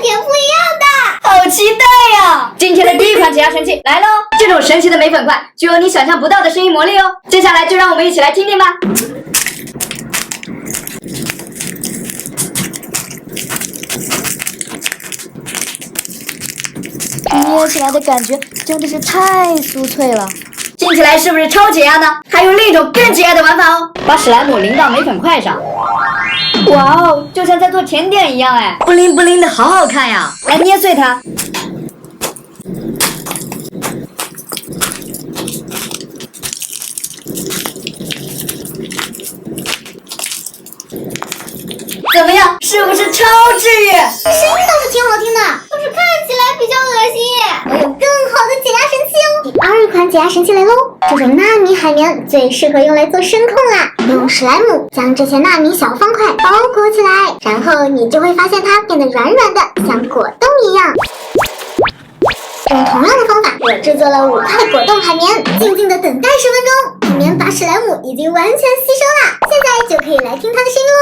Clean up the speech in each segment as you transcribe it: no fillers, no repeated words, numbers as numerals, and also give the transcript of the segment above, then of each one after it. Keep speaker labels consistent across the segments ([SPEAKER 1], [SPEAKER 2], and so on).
[SPEAKER 1] 天赋一样的，
[SPEAKER 2] 好期待呀！今天的第一款解压神器来喽！这种神奇的美粉块具有你想象不到的声音魔力哦。接下来就让我们一起来听听吧。捏起来的感觉真的是太酥脆了，听起来是不是超解压呢？还有另一种更解压的玩法哦，把史莱姆淋到美粉块上。哇哦，就像在做甜点一样哎，布灵布灵的，好好看呀！来捏碎它。怎么样，是不是超治愈？
[SPEAKER 1] 声音倒是挺好听的，就是看起来比较恶心。我有更好的解压神器哦！第二款解压神器来喽！这种纳米海绵最适合用来做声控啦。用史莱姆将这些纳米小方块包裹起来，然后你就会发现它变得软软的，像果冻一样。用同样的方法，我制作了5块果冻海绵，静静的等待10分钟，海绵把史莱姆已经完全吸收了。现在就可以来听它的声音喽。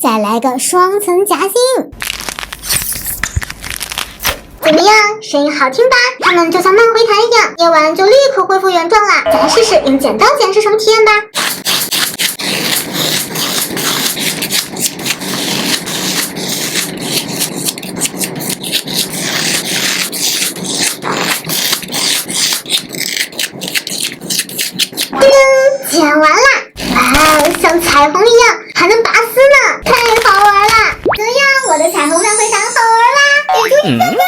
[SPEAKER 1] 再来个双层夹心，怎么样？声音好听吧？它们就像慢回弹一样，捏完就立刻恢复原状啦。再来试试用剪刀剪是什么体验吧。噔噔，剪完啦！哇，像彩虹一样，还能拔丝呢，太好玩了！怎么样，我的彩虹亮会伞好玩啦？也就1分半了。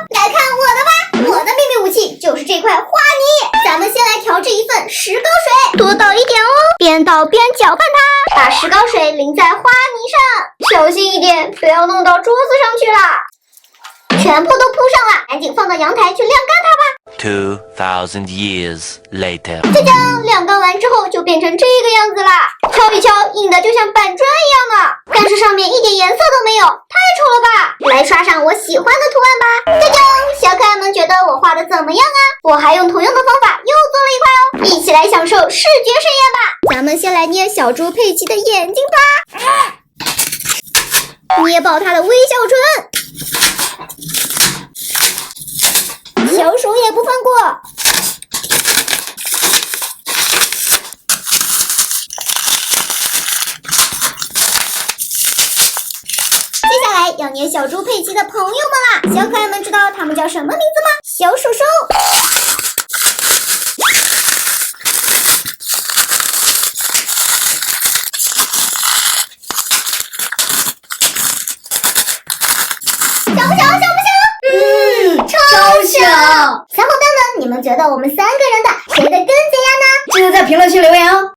[SPEAKER 1] 来看我的吧，我的秘密武器就是这块花泥。咱们先来调制一份石膏水，多倒一点哦，边倒边搅拌它，把石膏水淋在花泥上，小心一点，不要弄到桌子上去啦。全部都铺上了，赶紧放到阳台去晾干它吧。
[SPEAKER 3] 2000 years later，
[SPEAKER 1] 就将晾干完之后就变成这个样子啦。敲一敲，硬的就像板砖一样啊，但是上面一点颜色都没有，太丑了吧！来刷上我喜欢的图案吧。就将小可爱们觉得我画的怎么样啊？我还用同样的方法又做了一块哦，一起来享受视觉盛宴吧。咱们先来捏小猪佩奇的眼睛吧，捏爆它的微笑唇。小手也不放过，接下来要捏小猪佩奇的朋友们啦！小可爱们知道他们叫什么名字吗？小手手。小不小？超小！小伙伴们，你们觉得我们3个人的谁的更解压呢？
[SPEAKER 2] 记得在评论区留言哦。